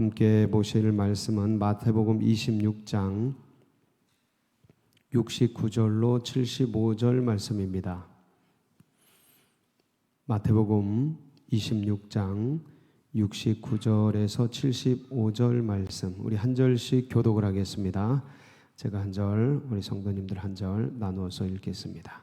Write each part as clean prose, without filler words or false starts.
함께 보실 말씀은 마태복음 26장 69절로 75절 말씀입니다. 마태복음 26장 69절에서 75절 말씀, 우리 한 절씩 교독을 하겠습니다. 제가 한 절, 우리 성도님들 한 절 나누어서 읽겠습니다.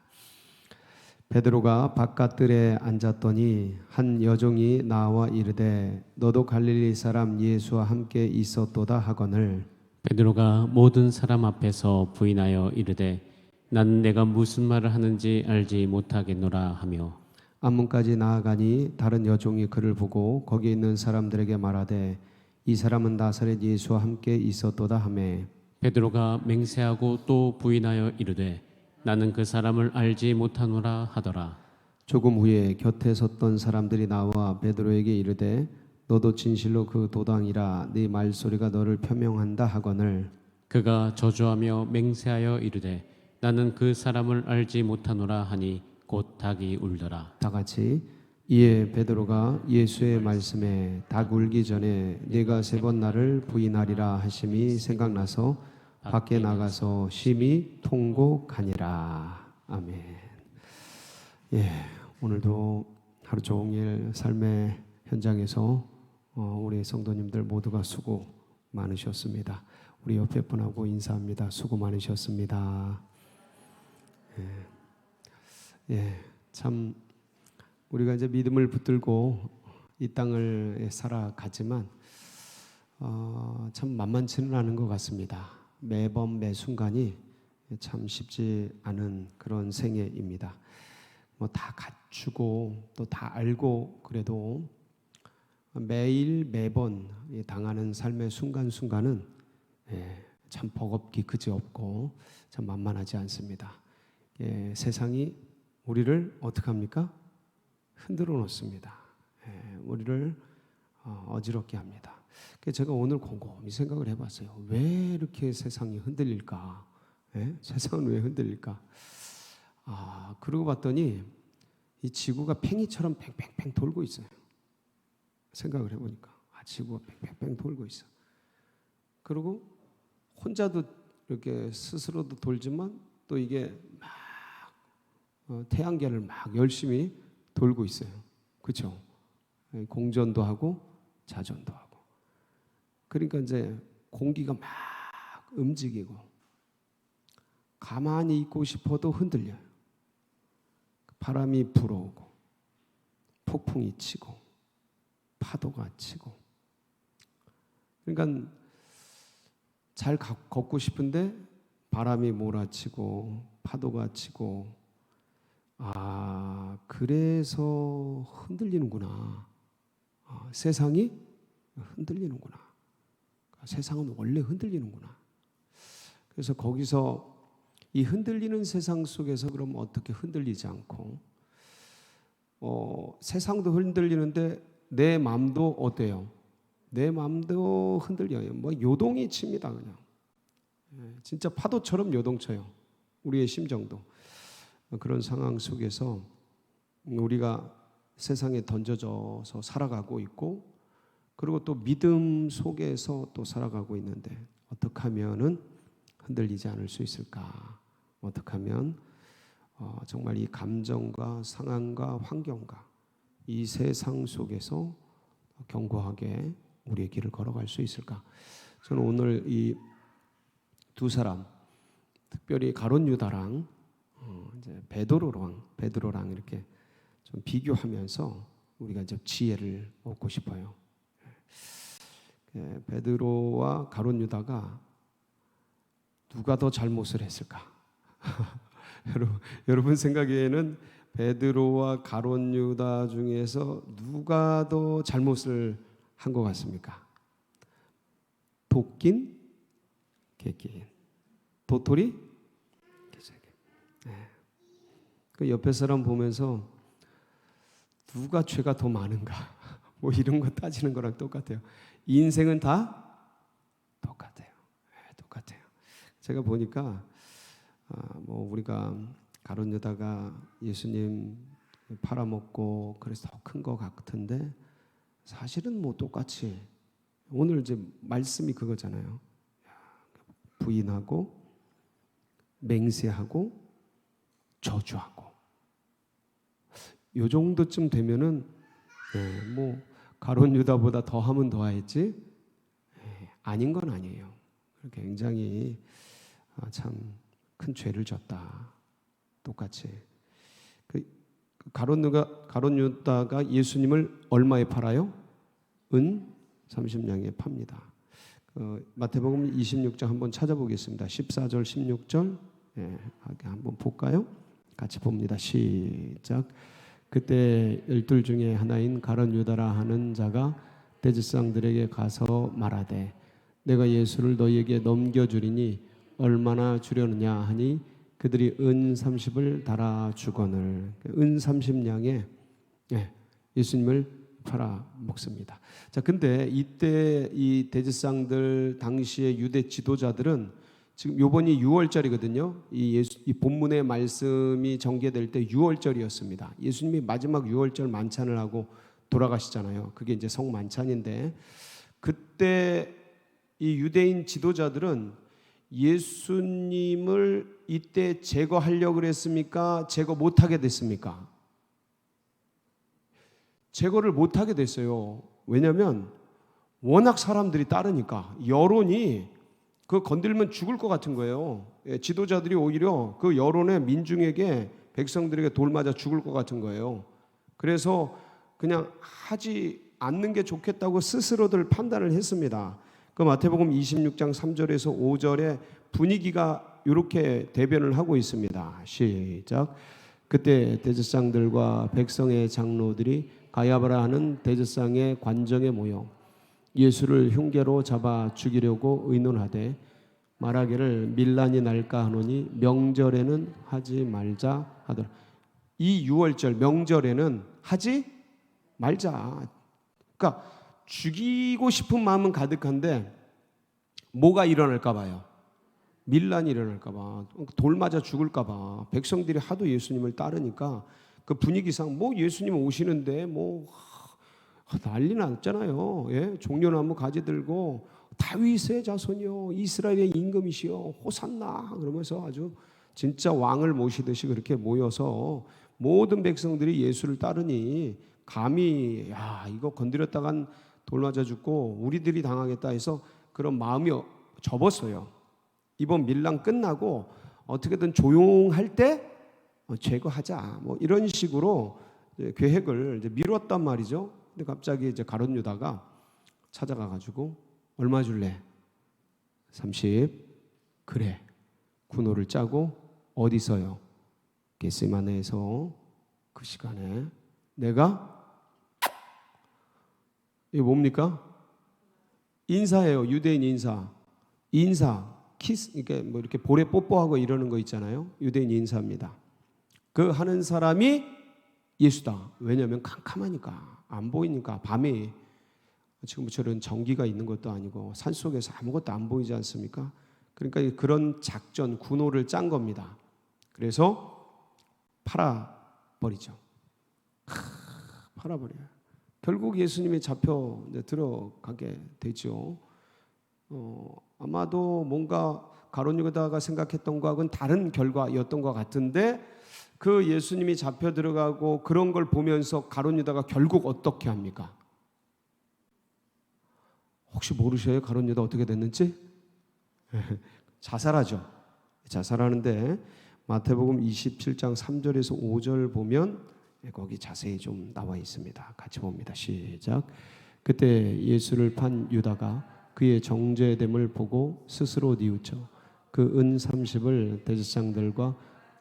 베드로가 바깥들에 앉았더니 한 여종이 나와 이르되 너도 갈릴리 사람 예수와 함께 있었도다 하거늘. 베드로가 모든 사람 앞에서 부인하여 이르되 나는 내가 무슨 말을 하는지 알지 못하겠노라 하며 앞문까지 나아가니 다른 여종이 그를 보고 거기 있는 사람들에게 말하되 이 사람은 나사렛 예수와 함께 있었도다 하매 베드로가 맹세하고 또 부인하여 이르되 나는 그 사람을 알지 못하노라 하더라. 조금 후에 곁에 섰던 사람들이 나와 베드로에게 이르되 너도 진실로 그 도당이라 네 말소리가 너를 표명한다 하거늘. 그가 저주하며 맹세하여 이르되 나는 그 사람을 알지 못하노라 하니 곧 닭이 울더라. 다 같이. 이에 베드로가 예수의 말씀에 닭 울기 전에 네가 세 번 나를 부인하리라 하심이 생각나서 밖에 나가서 심히 통곡하니라. 아멘. 예, 오늘도 하루 종일 삶의 현장에서 우리 성도님들 모두가 수고 많으셨습니다. 우리 옆에 분하고 인사합니다. 수고 많으셨습니다. 참 우리가 이제 믿음을 붙들고 이 땅을 살아가지만 참 만만치는 않은 것 같습니다. 매번 매 순간이 참 쉽지 않은 그런 생애입니다. 뭐 다 갖추고 또 다 알고 그래도 매일 매번 당하는 삶의 순간순간은 참 버겁기 그지없고 참 만만하지 않습니다. 세상이 우리를 어떻게 합니까? 흔들어 놓습니다. 우리를 어지럽게 합니다. 그래서 제가 오늘 곰곰이 생각을 해봤어요. 왜 이렇게 세상이 흔들릴까? 세상은 왜 흔들릴까? 그러고 봤더니 이 지구가 팽이처럼 팽팽팽 돌고 있어요. 생각을 해보니까 지구가 팽팽팽 돌고 있어. 그리고 혼자도 이렇게 스스로도 돌지만 또 이게 막 태양계를 막 열심히 돌고 있어요. 그렇죠? 공전도 하고 자전도 하고. 그러니까 이제 공기가 막 움직이고 가만히 있고 싶어도 흔들려요. 바람이 불어오고 폭풍이 치고 파도가 치고. 그러니까 잘 걷고 싶은데 바람이 몰아치고 파도가 치고. 그래서 흔들리는구나. 세상이 흔들리는구나. 세상은 원래 흔들리는구나. 그래서 거기서 이 흔들리는 세상 속에서 그럼 어떻게 흔들리지 않고 세상도 흔들리는데 내 마음도 어때요? 내 마음도 흔들려요. 뭐 요동이 칩니다. 그냥 진짜 파도처럼 요동쳐요. 우리의 심정도. 그런 상황 속에서 우리가 세상에 던져져서 살아가고 있고 그리고 또 믿음 속에서 또 살아가고 있는데 어떻게 하면은 흔들리지 않을 수 있을까? 어떻게 하면 정말 이 감정과 상황과 환경과 이 세상 속에서 견고하게 우리의 길을 걸어갈 수 있을까? 저는 오늘 이 두 사람, 특별히 가룟 유다랑 이제 베드로랑 이렇게 좀 비교하면서 우리가 이제 지혜를 얻고 싶어요. 베드로와 가룟 유다가 누가 더 잘못을 했을까? 여러분 생각에는 베드로와 가룟 유다 중에서 누가 더 잘못을 한 것 같습니까? 도낀 개낀, 도토리 개새끼. 그 옆에 사람 보면서 누가 죄가 더 많은가? 뭐 이런 거 따지는 거랑 똑같아요. 인생은 다 똑같아요. 똑같아요. 제가 보니까 뭐 우리가 가룟 유다가 예수님 팔아먹고 그래서 더 큰 것 같은데 사실은 뭐 똑같이 오늘 이제 말씀이 그거잖아요. 부인하고 맹세하고 저주하고 요 정도쯤 되면은 뭐 가룟 유다보다 더 하면 더 하겠지? 아닌 건 아니에요. 굉장히 참 큰 죄를 졌다. 똑같이 가룟 유다가 예수님을 얼마에 팔아요? 은 30냥에 팝니다. 마태복음 26장 한번 찾아보겠습니다. 14절 16절 한번 볼까요? 같이 봅니다. 시작. 그때 12 중에 하나인 가룟 유다라 하는 자가 대제사장들에게 가서 말하되 내가 예수를 너희에게 넘겨주리니 얼마나 주려느냐 하니 그들이 은 30을 달아 주거늘. 은 30냥에 예수님을 팔아 먹습니다. 자, 근데 이때 이 대제사장들 당시의 유대 지도자들은 지금 요번이 6월절이거든요. 이 본문의 말씀이 전개될 때 6월절이었습니다. 예수님이 마지막 6월절 만찬을 하고 돌아가시잖아요. 그게 이제 성만찬인데 그때 이 유대인 지도자들은 예수님을 이때 제거하려고 그랬습니까? 제거 못하게 됐습니까? 제거를 못하게 됐어요. 왜냐하면 워낙 사람들이 따르니까 여론이 그 건들면 죽을 것 같은 거예요. 지도자들이 오히려 그 여론의 민중에게 백성들에게 돌 맞아 죽을 것 같은 거예요. 그래서 그냥 하지 않는 게 좋겠다고 스스로들 판단을 했습니다. 그 마태복음 26장 3절에서 5절에 분위기가 이렇게 대변을 하고 있습니다. 시작. 그때 대제사장들과 백성의 장로들이 가야바라 하는 대제사장의 관정에 모여 예수를 흉계로 잡아 죽이려고 의논하되 말하기를 밀란이 날까 하노니 명절에는 하지 말자 하더라. 이 6월절 명절에는 하지 말자. 그러니까 죽이고 싶은 마음은 가득한데 뭐가 일어날까 봐요. 밀란이 일어날까 봐. 돌 맞아 죽을까 봐. 백성들이 하도 예수님을 따르니까 그 분위기상 뭐 예수님 오시는데 뭐 난리 났잖아요. 예? 종려나무 가지 들고 다윗의 자손이요 이스라엘의 임금이시여 호산나 그러면서 아주 진짜 왕을 모시듯이 그렇게 모여서 모든 백성들이 예수를 따르니 감히 야 이거 건드렸다간 돌 맞아 죽고 우리들이 당하겠다 해서 그런 마음이 접었어요. 이번 밀란 끝나고 어떻게든 조용할 때 제거하자 뭐 이런 식으로 계획을 이제 미뤘단 말이죠. 근데 갑자기 이제 가룟 유다가 찾아가 가지고 얼마 줄래? 30. 그래. 군호를 짜고 어디서요? 겟세마네에서 그 시간에 내가 이게 뭡니까? 인사예요. 유대인 인사. 키스 이렇게 뭐 이렇게 볼에 뽀뽀하고 이러는 거 있잖아요. 유대인 인사입니다. 그 하는 사람이 예수다. 왜냐하면 캄캄하니까 안 보이니까 밤에 지금처럼 전기가 있는 것도 아니고 산속에서 아무것도 안 보이지 않습니까? 그러니까 그런 작전 군호를 짠 겁니다. 그래서 팔아버리죠. 팔아버려요. 결국 예수님이 잡혀 들어가게 되죠. 아마도 뭔가 가룟 유다가 생각했던 것과는 다른 결과였던 것 같은데 그 예수님이 잡혀 들어가고 그런 걸 보면서 가룟 유다가 결국 어떻게 합니까? 혹시 모르셔요? 가룟 유다 어떻게 됐는지? 자살하죠. 자살하는데 마태복음 27장 3절에서 5절 보면 거기 자세히 좀 나와 있습니다. 같이 봅니다. 시작. 그때 예수를 판 유다가 그의 정죄됨을 보고 스스로 뉘우쳐 그 은 30을 대제사장들과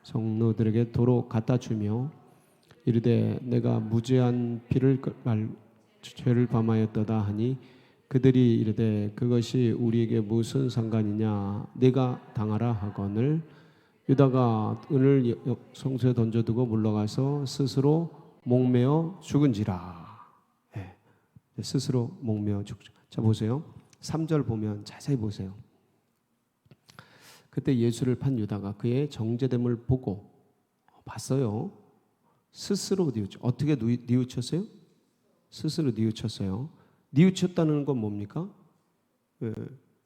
성노들에게 도로 갖다 주며 이르되 내가 무죄한 피를 죄를 범하였도다 하니 그들이 이르되 그것이 우리에게 무슨 상관이냐 내가 당하라 하거늘 유다가 은을 성소에 던져두고 물러가서 스스로 목매어 죽은지라. 스스로 목매어 죽죠. 자 보세요. 3절 보면 자세히 보세요. 그때 예수를 판 유다가 그의 정죄됨을 보고 봤어요. 스스로 뉘우쳐. 어떻게 뉘우쳤어요? 스스로 뉘우쳤어요. 뉘우쳤다는 건 뭡니까? 예,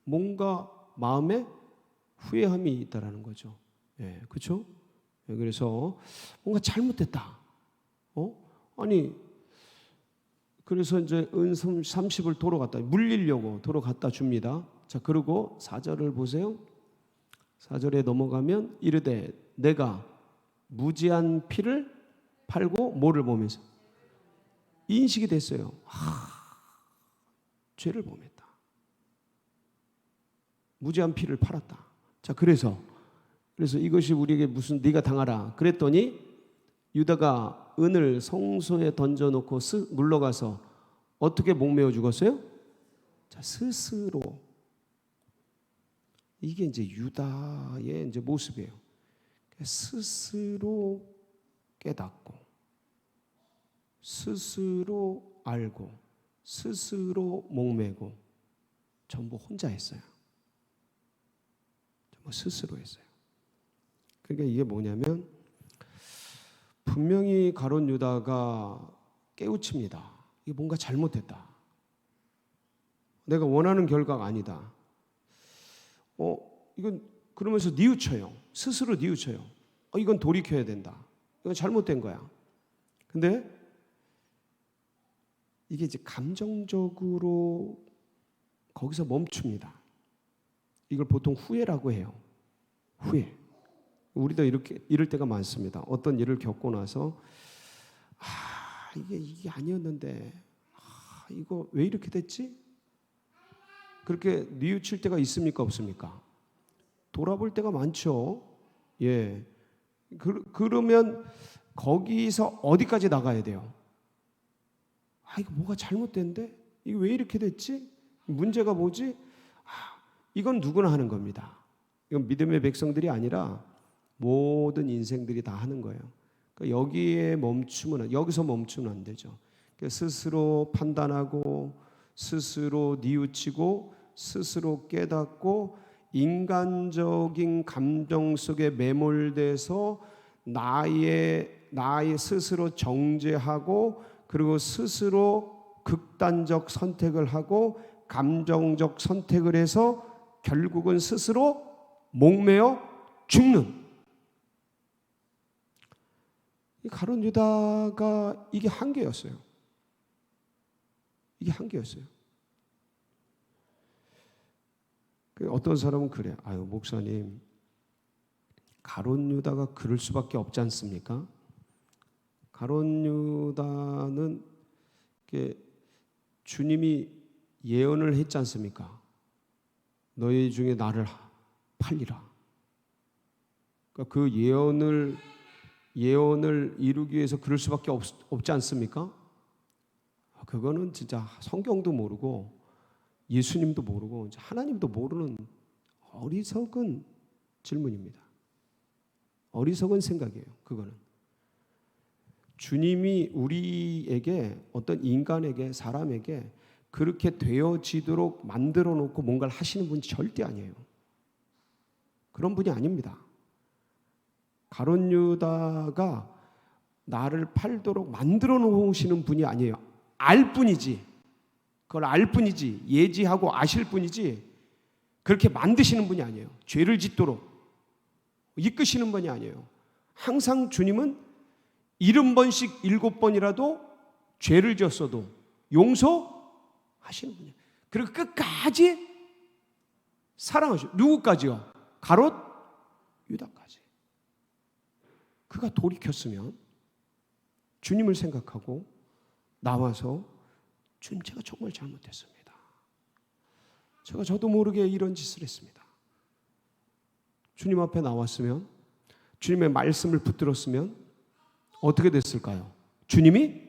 뭔가 마음에 후회함이 있다라는 거죠. 예, 그렇죠? 예, 그래서 뭔가 잘못됐다. 아니 그래서 이제 은금 30을 도로 갖다 물리려고 도로 갖다 줍니다. 자, 그리고 4절을 보세요. 4절에 넘어가면 이르되 내가 무지한 피를 팔고 뭐를 보면서 인식이 됐어요. 죄를 범했다. 무지한 피를 팔았다. 자, 그래서 이것이 우리에게 무슨 네가 당하라 그랬더니 유다가 은을 성소에 던져놓고 물러가서 어떻게 목매어 죽었어요? 자, 스스로. 이게 이제 유다의 이제 모습이에요. 스스로 깨닫고, 스스로 알고, 스스로 목매고, 전부 혼자 했어요. 전부 스스로 했어요. 그러니까 이게 뭐냐면 분명히 가룟 유다가 깨우칩니다. 이게 뭔가 잘못했다. 내가 원하는 결과가 아니다. 이건 그러면서 뉘우쳐요. 스스로 뉘우쳐요. 이건 돌이켜야 된다. 이건 잘못된 거야. 근데 이게 이제 감정적으로 거기서 멈춥니다. 이걸 보통 후회라고 해요. 후회. 우리도 이럴 때가 많습니다. 어떤 일을 겪고 나서 이게 아니었는데 이거 왜 이렇게 됐지? 그렇게 뉘우칠 때가 있습니까? 없습니까? 돌아볼 때가 많죠. 예. 그러면 거기서 어디까지 나가야 돼요? 이거 뭐가 잘못된데? 이거 왜 이렇게 됐지? 문제가 뭐지? 이건 누구나 하는 겁니다. 이건 믿음의 백성들이 아니라 모든 인생들이 다 하는 거예요. 그러니까 여기서 멈추면 안 되죠. 그러니까 스스로 판단하고 스스로 뉘우치고 스스로 깨닫고 인간적인 감정 속에 매몰돼서 나의 스스로 정죄하고 그리고 스스로 극단적 선택을 하고 감정적 선택을 해서 결국은 스스로 목매어 죽는 이 가룟 유다가 이게 한계였어요. 이게 한계였어요. 어떤 사람은 그래. 목사님, 가룟 유다가 그럴 수밖에 없지 않습니까? 가룟 유다는 주님이 예언을 했지 않습니까? 너희 중에 나를 팔리라. 그러니까 그 예언을 이루기 위해서 그럴 수밖에 없지 않습니까? 그거는 진짜 성경도 모르고 예수님도 모르고 하나님도 모르는 어리석은 질문입니다. 어리석은 생각이에요. 그거는 주님이 우리에게 어떤 인간에게 사람에게 그렇게 되어지도록 만들어 놓고 뭔가를 하시는 분이 절대 아니에요. 그런 분이 아닙니다. 가룟 유다가 나를 팔도록 만들어 놓으시는 분이 아니에요. 알 뿐이지. 그걸 알 뿐이지. 예지하고 아실 뿐이지. 그렇게 만드시는 분이 아니에요. 죄를 짓도록 이끄시는 분이 아니에요. 항상 주님은 70번씩 7번이라도 죄를 지었어도 용서하시는 분이에요. 그리고 끝까지 사랑하시고 누구까지요? 가롯 유다까지. 그가 돌이켰으면 주님을 생각하고 나와서 주님, 제가 정말 잘못했습니다. 제가 저도 모르게 이런 짓을 했습니다. 주님 앞에 나왔으면 주님의 말씀을 붙들었으면 어떻게 됐을까요? 주님이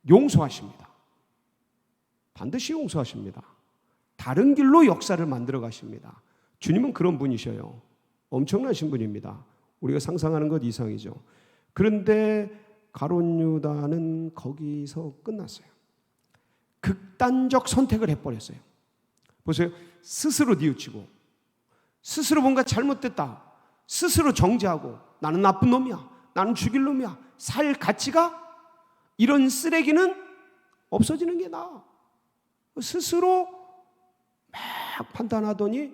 용서하십니다. 반드시 용서하십니다. 다른 길로 역사를 만들어 가십니다. 주님은 그런 분이셔요. 엄청나신 분입니다. 우리가 상상하는 것 이상이죠. 그런데 가룟 유다는 거기서 끝났어요. 극단적 선택을 해버렸어요. 보세요. 스스로 뉘우치고 스스로 뭔가 잘못됐다. 스스로 정죄하고 나는 나쁜 놈이야. 나는 죽일 놈이야. 살 가치가 이런 쓰레기는 없어지는 게 나아. 스스로 막 판단하더니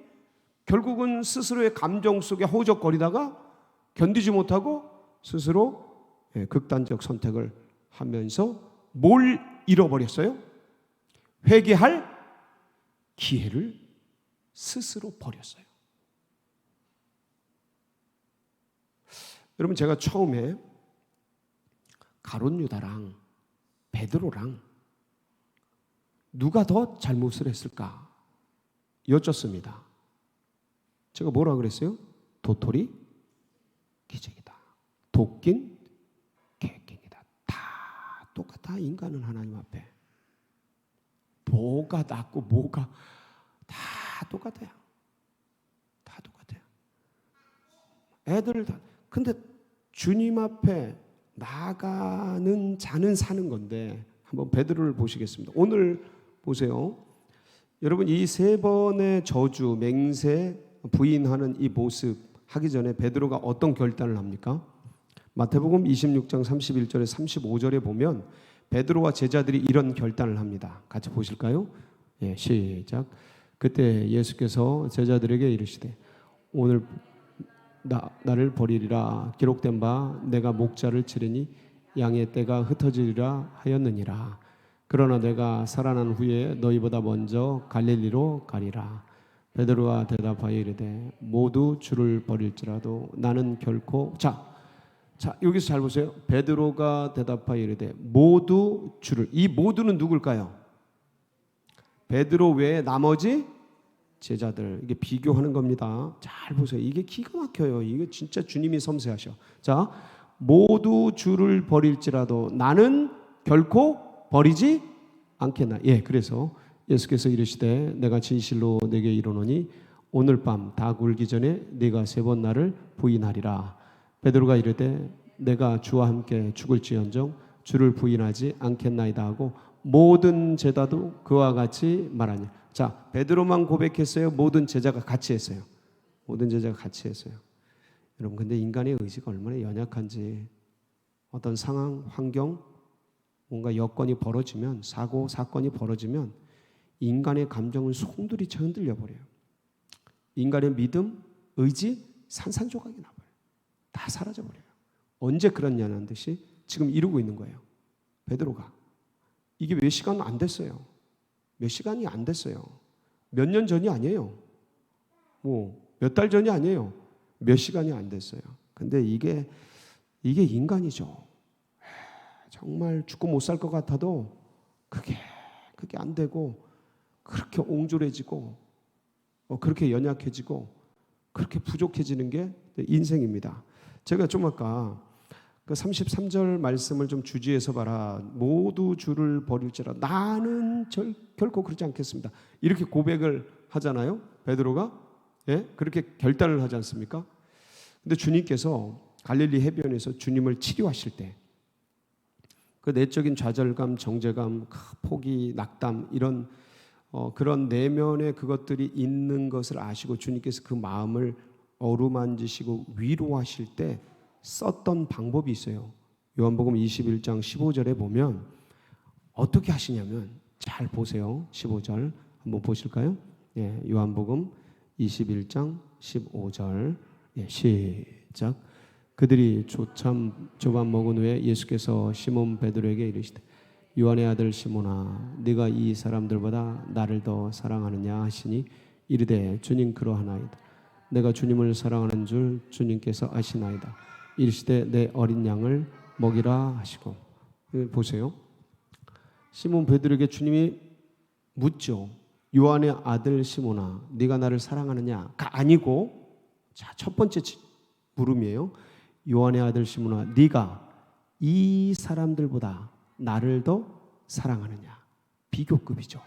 결국은 스스로의 감정 속에 허우적거리다가 견디지 못하고 스스로 극단적 선택을 하면서 뭘 잃어버렸어요? 회개할 기회를 스스로 버렸어요. 여러분, 제가 처음에 가룟 유다랑 베드로랑 누가 더 잘못을 했을까 여쭙습니다. 제가 뭐라 그랬어요? 도토리 기적이다. 도낀 개낀이다. 다 똑같아. 인간은 하나님 앞에 뭐가 낫고 뭐가 다 똑같아요. 다 똑같아요. 애들 다. 근데 주님 앞에 나가는 자는 사는 건데, 한번 베드로를 보시겠습니다. 오늘 보세요. 여러분, 이 세 번의 저주, 맹세, 부인하는 이 모습 하기 전에 베드로가 어떤 결단을 합니까? 마태복음 26장 31절에 35절에 보면 베드로와 제자들이 이런 결단을 합니다. 같이 보실까요? 예, 시작. 그때 예수께서 제자들에게 이르시되 오늘 나를 버리리라 기록된 바 내가 목자를 치르니 양의 떼가 흩어지리라 하였느니라. 그러나 내가 살아난 후에 너희보다 먼저 갈릴리로 가리라. 베드로가 대답하여 이르되 모두 주를 버릴지라도 나는 결코 자 여기서 잘 보세요. 베드로가 대답하여 이르되 모두 주를, 이 모두는 누굴까요? 베드로 외에 나머지 제자들. 이게 비교하는 겁니다. 잘 보세요. 이게 기가 막혀요. 이게 진짜 주님이 섬세하셔. 자, 모두 주를 버릴지라도 나는 결코 버리지 않겠나. 예, 그래서 예수께서 이르시되 내가 진실로 내게 이르노니 오늘 밤 다 굴기 전에 네가 세 번 나를 부인하리라. 베드로가 이르되 내가 주와 함께 죽을지언정 주를 부인하지 않겠나이다 하고 모든 제자도 그와 같이 말하니. 자, 베드로만 고백했어요? 모든 제자가 같이 했어요? 모든 제자가 같이 했어요. 여러분, 근데 인간의 의지가 얼마나 연약한지, 어떤 상황, 환경, 뭔가 여건이 벌어지면, 사고, 사건이 벌어지면 인간의 감정은 송두리째 흔들려 버려요. 인간의 믿음, 의지, 산산조각이 나버려요. 다 사라져 버려요. 언제 그랬냐는 듯이 지금 이루고 있는 거예요. 베드로가. 이게 몇 시간 안 됐어요. 몇 시간이 안 됐어요. 몇 년 전이 아니에요. 몇 달 전이 아니에요. 몇 시간이 안 됐어요. 근데 이게 인간이죠. 정말 죽고 못 살 것 같아도 그게 안 되고, 그렇게 옹졸해지고, 그렇게 연약해지고, 그렇게 부족해지는 게 인생입니다. 제가 좀 아까 그 33절 말씀을 좀 주지해서 봐라. 모두 주를 버릴지라 나는 결코 그렇지 않겠습니다. 이렇게 고백을 하잖아요. 베드로가. 예? 그렇게 결단을 하지 않습니까? 근데 주님께서 갈릴리 해변에서 주님을 치료하실 때 그 내적인 좌절감, 정죄감, 포기, 낙담 이런 그런 내면의 그것들이 있는 것을 아시고 주님께서 그 마음을 어루만지시고 위로하실 때 썼던 방법이 있어요. 요한복음 21장 15절에 보면 어떻게 하시냐면, 잘 보세요. 15절 한번 보실까요? 예, 요한복음 21장 15절. 예, 시작. 그들이 조참 조반 먹은 후에 예수께서 시몬 베드로에게 이르시되 요한의 아들 시몬아 네가 이 사람들보다 나를 더 사랑하느냐 하시니 이르되 주님 그러하나이다. 내가 주님을 사랑하는 줄 주님께서 아시나이다. 이르시되 내 어린 양을 먹이라 하시고. 보세요. 시몬 베드로에게 주님이 묻죠. 요한의 아들 시몬아 네가 나를 사랑하느냐가 아니고, 자, 첫 번째 물음이에요. 요한의 아들 시몬아 네가 이 사람들보다 나를 더 사랑하느냐. 비교급이죠.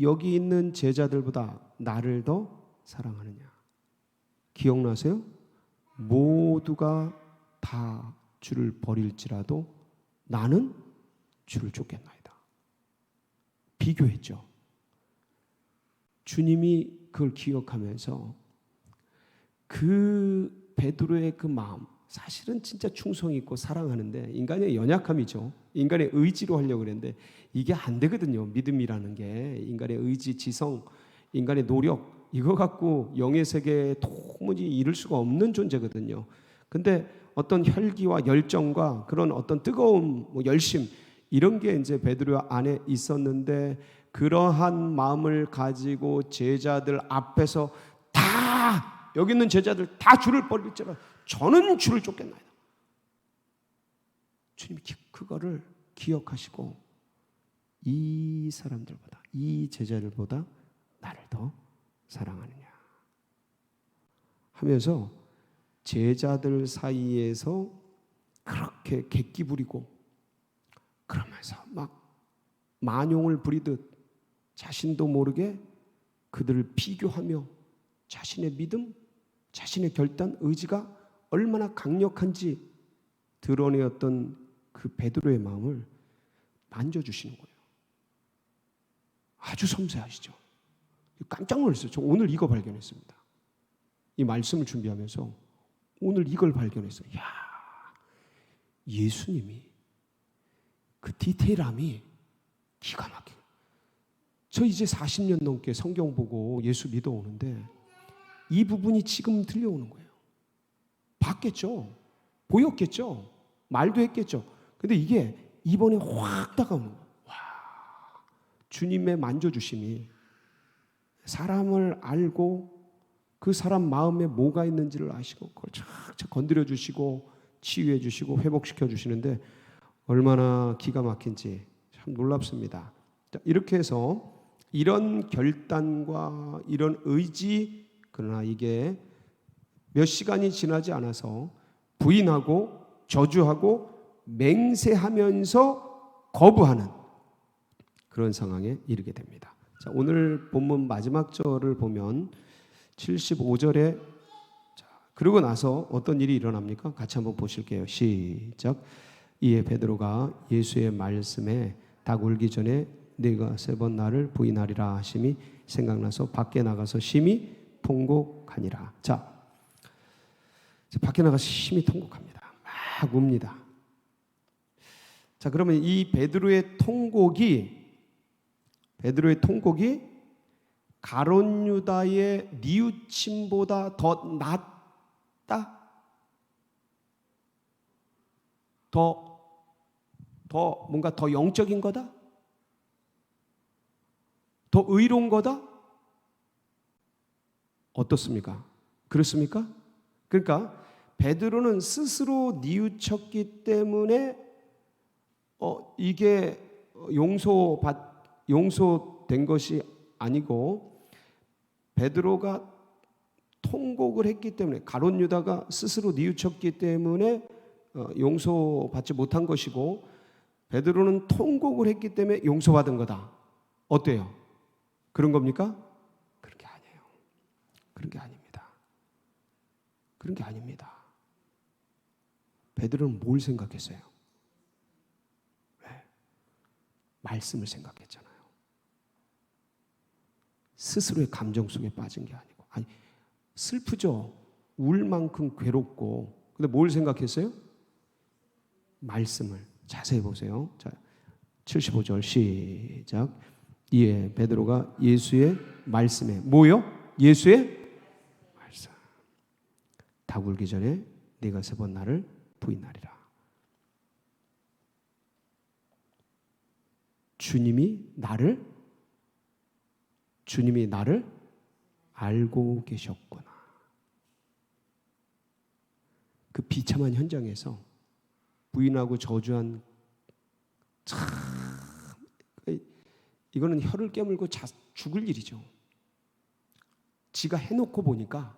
여기 있는 제자들보다 나를 더 사랑하느냐. 기억나세요? 모두가 다 주를 버릴지라도 나는 주를 쫓겠나이다. 비교했죠. 주님이 그걸 기억하면서 그 베드로의 그 마음, 사실은 진짜 충성 있고 사랑하는데 인간의 연약함이죠. 인간의 의지로 하려고 그랬는데 이게 안 되거든요. 믿음이라는 게 인간의 의지, 지성, 인간의 노력 이거 갖고 영의 세계에 도무지 이룰 수가 없는 존재거든요. 근데 어떤 혈기와 열정과 그런 어떤 뜨거움, 열심 이런 게 이제 베드로 안에 있었는데 그러한 마음을 가지고 제자들 앞에서 다 여기 있는 제자들 다 줄을 벌릴지라 저는 줄을 쫓겠나이다. 주님이 그거를 기억하시고 이 사람들보다 이 제자들보다 나를 더 사랑하느냐 하면서 제자들 사이에서 그렇게 객기 부리고 그러면서 막 만용을 부리듯 자신도 모르게 그들을 비교하며 자신의 믿음, 자신의 결단, 의지가 얼마나 강력한지 드러내었던 그 베드로의 마음을 만져주시는 거예요. 아주 섬세하시죠. 깜짝 놀랐어요. 저 오늘 이거 발견했습니다. 이 말씀을 준비하면서 오늘 이걸 발견했어요. 야, 예수님이 그 디테일함이 기가 막혀요. 저 이제 40년 넘게 성경 보고 예수 믿어오는데 이 부분이 지금 들려오는 거예요. 봤겠죠. 보였겠죠. 말도 했겠죠. 근데 이게 이번에 확 다가오는 거예요. 와, 주님의 만져주심이 사람을 알고 그 사람 마음에 뭐가 있는지를 아시고 그걸 착착 건드려 주시고 치유해 주시고 회복시켜 주시는데 얼마나 기가 막힌지 참 놀랍습니다. 이렇게 해서 이런 결단과 이런 의지, 그러나 이게 몇 시간이 지나지 않아서 부인하고 저주하고 맹세하면서 거부하는 그런 상황에 이르게 됩니다. 자, 오늘 본문 마지막 절을 보면 75절에 그러고 나서 어떤 일이 일어납니까? 같이 한번 보실게요. 시작. 이에 베드로가 예수의 말씀에 닭 울기 전에 네가 3번 나를 부인하리라 하심이 생각나서 밖에 나가서 심히 통곡하니라. 자, 밖에 나가서 심히 통곡합니다. 막 웁니다. 자, 그러면 이 베드로의 통곡이 가룟 유다의 뉘우침보다 더 낫다? 더 뭔가 더 영적인 거다? 더 의로운 거다? 어떻습니까? 그렇습니까? 그러니까 베드로는 스스로 뉘우쳤기 때문에 이게 용서된 것이 아니고 베드로가 통곡을 했기 때문에 가룟 유다가 스스로 뉘우쳤기 때문에 용서받지 못한 것이고 베드로는 통곡을 했기 때문에 용서받은 거다. 어때요? 그런 겁니까? 그런 게 아니에요. 그런 게 아닙니다. 그런 게 아닙니다. 베드로는 뭘 생각했어요? 왜? 말씀을 생각했잖아요. 스스로의 감정 속에 빠진 게 아니고, 아니 슬프죠. 울 만큼 괴롭고, 근데 뭘 생각했어요? 말씀을. 자세히 보세요. 자, 75절 시작. 이에 베드로가 예수의 말씀에 뭐요? 예수의 말씀. 닭 울기 전에 네가 3번 나를 부인하리라. 주님이 나를 알고 계셨구나. 그 비참한 현장에서 부인하고 저주한 참 이거는 혀를 깨물고 죽을 일이죠. 지가 해놓고 보니까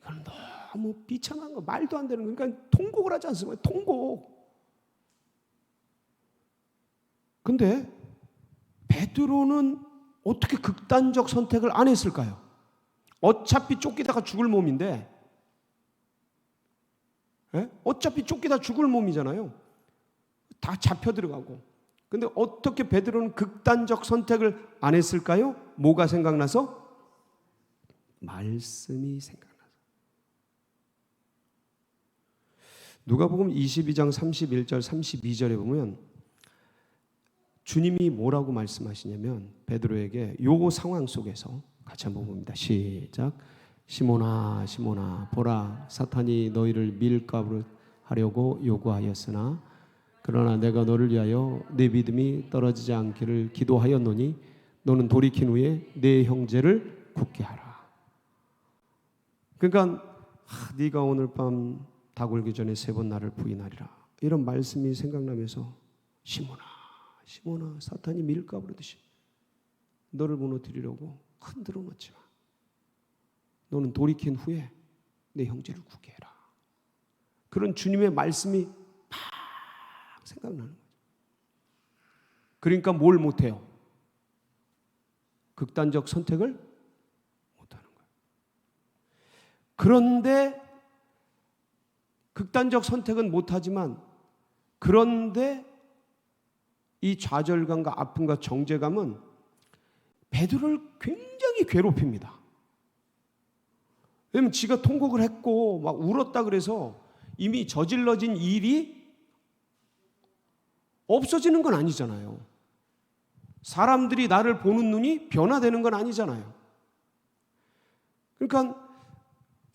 이건 너무 비참한 거, 말도 안 되는 거. 그러니까 통곡을 하지 않습니까? 통곡. 근데 베드로는 어떻게 극단적 선택을 안 했을까요? 어차피 쫓기다가 죽을 몸인데, 어차피 쫓기다 죽을 몸이잖아요. 다 잡혀 들어가고. 근데 어떻게 베드로는 극단적 선택을 안 했을까요? 뭐가 생각나서? 말씀이 생각나서. 누가복음 22장 31절 32절에 보면 주님이 뭐라고 말씀하시냐면 베드로에게 요 상황 속에서 같이 한번 봅니다. 시작. 시몬아 시몬아 보라 사탄이 너희를 밀가루 하려고 요구하였으나 그러나 내가 너를 위하여 내 믿음이 떨어지지 않기를 기도하였노니 너는 돌이킨 후에 내 형제를 굳게 하라. 그러니까 네가 오늘 밤 닭 울기 전에 3번 나를 부인하리라. 이런 말씀이 생각나면서 시몬아 시몬아 사탄이 밀가부르듯이 너를 무너뜨리려고 흔들어 놓지 마. 너는 돌이킨 후에 내 형제를 굳게 해라. 그런 주님의 말씀이 팍 생각나는 거죠. 그러니까 뭘 못해요? 극단적 선택을 못하는 거예요. 그런데 극단적 선택은 못하지만 그런데 이 좌절감과 아픔과 정죄감은 베드로를 굉장히 괴롭힙니다. 왜냐하면 지가 통곡을 했고 막 울었다 그래서 이미 저질러진 일이 없어지는 건 아니잖아요. 사람들이 나를 보는 눈이 변화되는 건 아니잖아요. 그러니까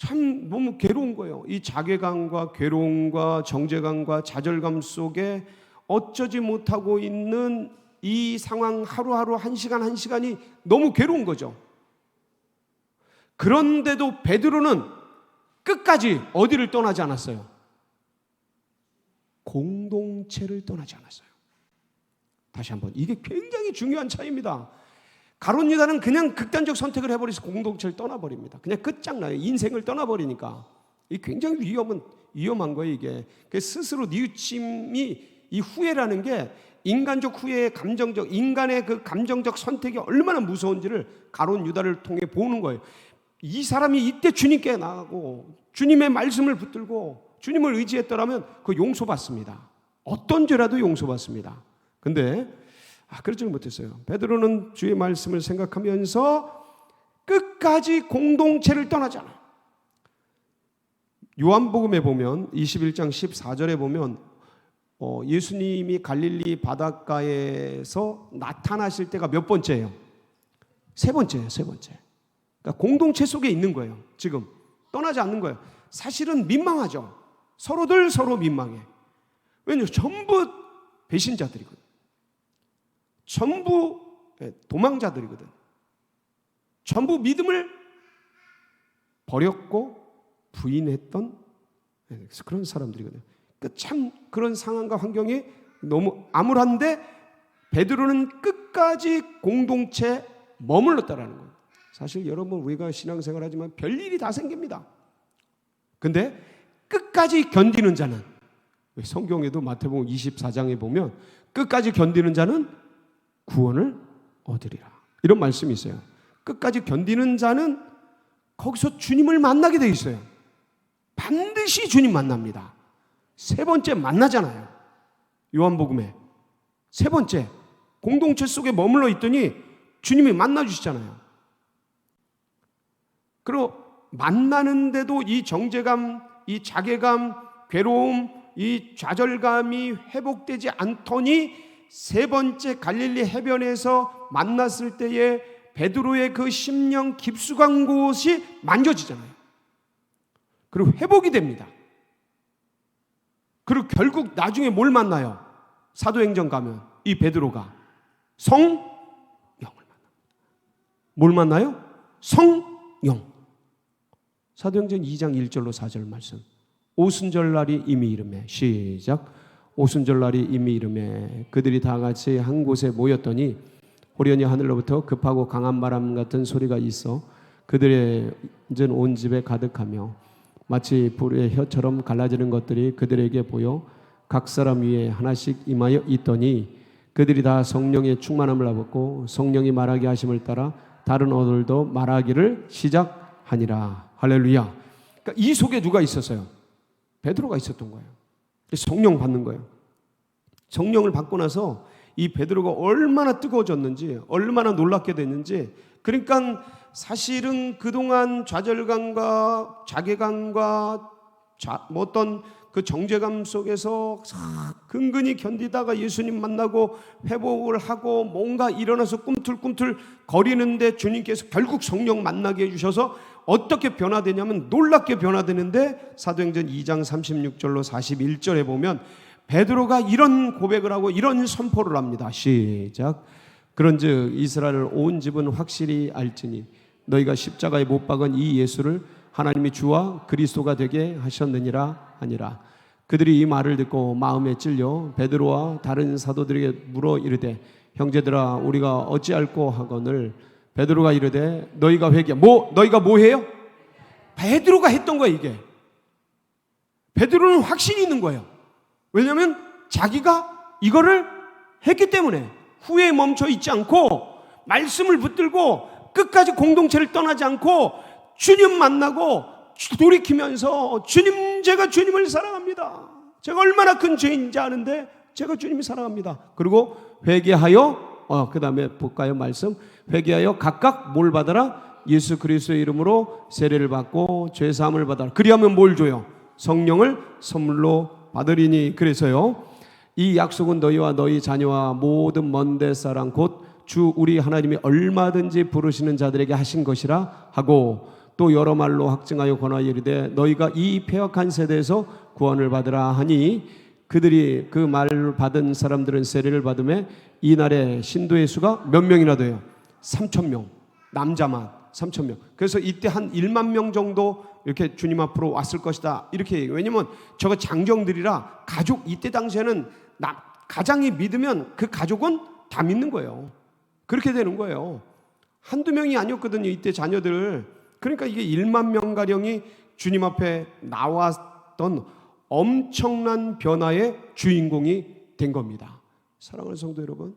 참 너무 괴로운 거예요. 이 자괴감과 괴로움과 정죄감과 좌절감 속에 어쩌지 못하고 있는 이 상황 하루하루 한 시간이 너무 괴로운 거죠. 그런데도 베드로는 끝까지 어디를 떠나지 않았어요? 공동체를 떠나지 않았어요. 다시 한번 이게 굉장히 중요한 차이입니다. 가룟 유다는 그냥 극단적 선택을 해버려서 공동체를 떠나버립니다. 그냥 끝장나요. 인생을 떠나버리니까. 이 굉장히 위험한 거예요. 이게 스스로 뉘우침이 이 후회라는 게 인간적 후회의 인간의 그 감정적 선택이 얼마나 무서운지를 가룟 유다를 통해 보는 거예요. 이 사람이 이때 주님께 나가고 주님의 말씀을 붙들고 주님을 의지했더라면 그 용서받습니다. 어떤 죄라도 용서받습니다. 근데 그러지는 못했어요. 베드로는 주의 말씀을 생각하면서 끝까지 공동체를 떠나지 않아요. 요한복음에 보면 21장 14절에 보면 예수님이 갈릴리 바닷가에서 나타나실 때가 몇 번째예요? 3번째예요. 3번째. 그러니까 공동체 속에 있는 거예요. 지금 떠나지 않는 거예요. 사실은 민망하죠. 서로들 서로 민망해. 왜냐하면 전부 배신자들이거든. 전부 도망자들이거든. 전부 믿음을 버렸고 부인했던 그런 사람들이거든. 그러니까 참 그런 상황과 환경이 너무 암울한데 베드로는 끝까지 공동체에 머물렀다라는 거예요. 사실 여러분 우리가 신앙생활 하지만 별일이 다 생깁니다. 근데 끝까지 견디는 자는 성경에도 마태복음 24장에 보면 끝까지 견디는 자는 구원을 얻으리라. 이런 말씀이 있어요. 끝까지 견디는 자는 거기서 주님을 만나게 돼 있어요. 반드시 주님 만납니다. 3번째 만나잖아요. 요한복음에 3번째 공동체 속에 머물러 있더니 주님이 만나주시잖아요. 그리고 만나는데도 이 정죄감, 이 자괴감, 괴로움, 이 좌절감이 회복되지 않더니 3번째 갈릴리 해변에서 만났을 때에 베드로의 그 심령 깊숙한 곳이 만져지잖아요. 그리고 회복이 됩니다. 그리고 결국 나중에 뭘 만나요? 사도행전 가면 이 베드로가 성령을 만납니다. 뭘 만나요? 성령. 사도행전 2장 1절로 4절 말씀. 오순절날이 이미 이르매 시작. 오순절날이 이미 이르매 그들이 다 같이 한 곳에 모였더니 호련히 하늘로부터 급하고 강한 바람 같은 소리가 있어 그들의 온 집에 가득하며 마치 불의 혀처럼 갈라지는 것들이 그들에게 보여 각 사람 위에 하나씩 임하여 있더니 그들이 다 성령의 충만함을 받고 성령이 말하게 하심을 따라 다른 언어들도 말하기를 시작하니라. 할렐루야. 그러니까 이 속에 누가 있었어요? 베드로가 있었던 거예요. 성령 받는 거예요. 성령을 받고 나서 이 베드로가 얼마나 뜨거워졌는지, 얼마나 놀랍게 됐는지. 그러니까 사실은 그동안 좌절감과 자괴감과 어떤 그 정죄감 속에서 근근히 견디다가 예수님 만나고 회복을 하고 뭔가 일어나서 꿈틀꿈틀 거리는데 주님께서 결국 성령 만나게 해주셔서 어떻게 변화되냐면 놀랍게 변화되는데 사도행전 2장 36절로 41절에 보면 베드로가 이런 고백을 하고 이런 선포를 합니다. 시작. 그런즉 이스라엘 온 집은 확실히 알지니 너희가 십자가에 못 박은 이 예수를 하나님이 주와 그리스도가 되게 하셨느니라 하니라. 그들이 이 말을 듣고 마음에 찔려 베드로와 다른 사도들에게 물어 이르되 형제들아 우리가 어찌할꼬 하거늘 베드로가 이르되 너희가 너희가 뭐 해요? 베드로가 했던 거예요. 이게 베드로는 확신이 있는 거예요. 왜냐하면 자기가 이거를 했기 때문에 후회에 멈춰 있지 않고 말씀을 붙들고 끝까지 공동체를 떠나지 않고 주님 만나고 돌이키면서 주님, 제가 주님을 사랑합니다. 제가 얼마나 큰 죄인지 아는데 제가 주님을 사랑합니다. 그리고 회개하여 그 다음에 볼까요? 말씀 회개하여 각각 뭘 받아라? 예수 그리스도의 이름으로 세례를 받고 죄사함을 받아라. 그리하면 뭘 줘요? 성령을 선물로 받으리니. 그래서요 이 약속은 너희와 너희 자녀와 모든 먼데 사람 곧 주 우리 하나님이 얼마든지 부르시는 자들에게 하신 것이라 하고 또 여러 말로 확증하여 권하여 이르되 너희가 이 패역한 세대에서 구원을 받으라 하니 그들이 그 말을 받은 사람들은 세례를 받음에 이날에 신도의 수가 몇 명이나 돼요? 3,000명. 남자만 3,000명. 그래서 이때 한 1만 명 정도 이렇게 주님 앞으로 왔을 것이다 이렇게 얘기해요. 왜냐면 저거 장정들이라 가족, 이때 당시에는 가장이 믿으면 그 가족은 다 믿는 거예요. 그렇게 되는 거예요. 한두 명이 아니었거든요 이때 자녀들. 그러니까 이게 1만 명가량이 주님 앞에 나왔던 엄청난 변화의 주인공이 된 겁니다. 사랑하는 성도 여러분,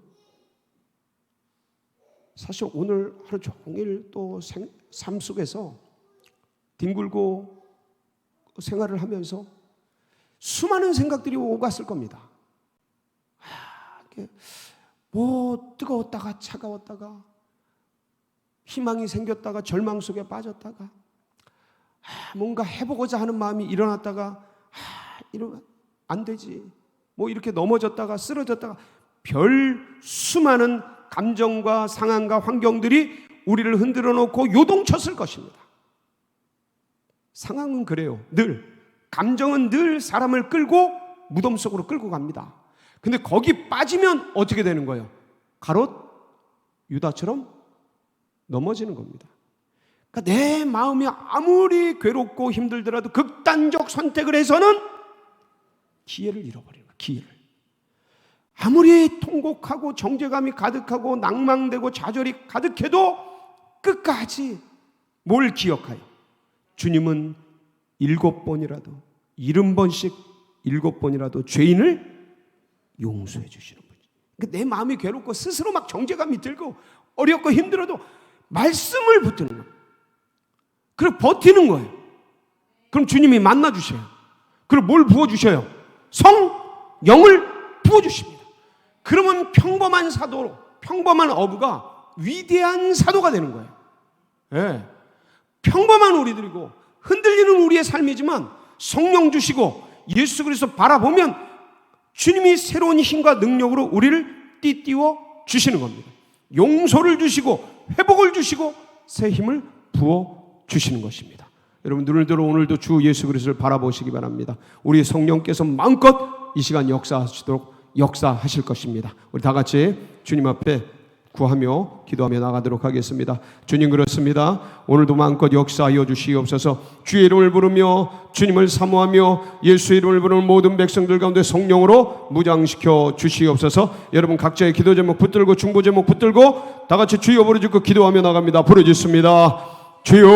사실 오늘 하루 종일 또 삶 속에서 뒹굴고 생활을 하면서 수많은 생각들이 오갔을 겁니다. 뭐 뜨거웠다가 차가웠다가 희망이 생겼다가 절망 속에 빠졌다가 뭔가 해보고자 하는 마음이 일어났다가 이러면 안 되지 뭐 이렇게 넘어졌다가 쓰러졌다가 별 수많은 감정과 상황과 환경들이 우리를 흔들어 놓고 요동쳤을 것입니다. 상황은 그래요. 늘 감정은 늘 사람을 끌고 무덤 속으로 끌고 갑니다. 근데 거기 빠지면 어떻게 되는 거예요? 가롯 유다처럼 넘어지는 겁니다. 그러니까 내 마음이 아무리 괴롭고 힘들더라도 극단적 선택을 해서는 기회를 잃어버리는 거예요. 기회를. 아무리 통곡하고 정죄감이 가득하고 낭망되고 좌절이 가득해도 끝까지 뭘 기억하여? 주님은 7번이라도 70번씩 7번이라도 죄인을 용서해 주시는 분이에요. 그러니까 내 마음이 괴롭고 스스로 막 정죄감이 들고 어렵고 힘들어도 말씀을 붙드는 거예요. 그리고 버티는 거예요. 그럼 주님이 만나 주셔요. 그리고 뭘 부어 주셔요? 성령을 부어 주십니다. 그러면 평범한 사도로, 평범한 어부가 위대한 사도가 되는 거예요. 네. 평범한 우리들이고 흔들리는 우리의 삶이지만 성령 주시고 예수 그리스도 바라보면 주님이 새로운 힘과 능력으로 우리를 띠띠워 주시는 겁니다. 용서를 주시고 회복을 주시고 새 힘을 부어 주시는 것입니다. 여러분 눈을 들어 오늘도 주 예수 그리스도를 바라보시기 바랍니다. 우리 성령께서 마음껏 이 시간 역사하실 것입니다. 우리 다 같이 주님 앞에 구하며 기도하며 나가도록 하겠습니다. 주님 그렇습니다. 오늘도 마음껏 역사하여 주시옵소서. 주의 이름을 부르며 주님을 사모하며 예수의 이름을 부르는 모든 백성들 가운데 성령으로 무장시켜 주시옵소서. 여러분 각자의 기도 제목 붙들고 중보 제목 붙들고 다 같이 주여 부르짖고 기도하며 나갑니다. 부르짖습니다. 주여